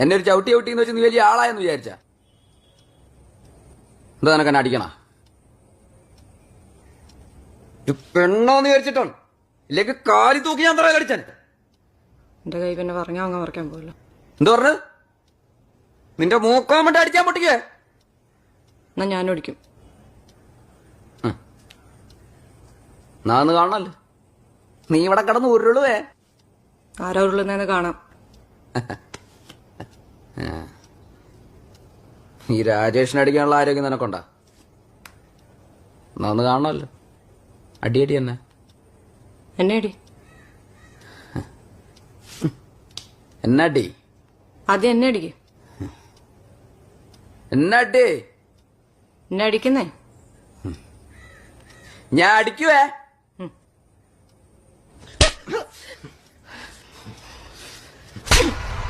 എന്നെ ഒരു ചവിട്ടി ചവിട്ടിന്ന് വെച്ച് നീ വലിയ ആളായെന്ന് വിചാരിച്ച എന്താ നിനക്ക് എന്നെ അടിക്കണ പെണ്ണോന്ന് വിചാരിച്ചിട്ടാണ് ഇല്ലെങ്കിൽ കാലി തൂക്കി ഞാൻ തറയിൽ അടിച്ചാൻ. എന്റെ കൈ പിന്നെ പറഞ്ഞാ അങ്ങ് പറിക്കാൻ പോലോ. എന്താ പറഞ്ഞത്? നിന്റെ മൂക്കാൻ വേണ്ടി അടിച്ചാൻ പൊട്ടിക്കേ. എന്നാ ഞാനും അടിക്കും. നാന്ന് കാണണല്ലോ, നീ ഇവിടെ കിടന്ന് ഉരുളുവേ. ആരാ ഉരുളുന്നേന്ന് കാണാം. ഈ രാജേഷിനെ അടിക്കാനുള്ള ആരോഗ്യം നിനക്കൊണ്ടാ? നാന്ന് കാണണല്ലോ, അടിയടി തന്നെ. എന്നെ അടി. എന്നടി? ആദ്യം എന്നെ അടിക്ക്. എന്നടി? എന്നെ അടിക്കുന്നേ. ഞാൻ അടിക്കുവേ.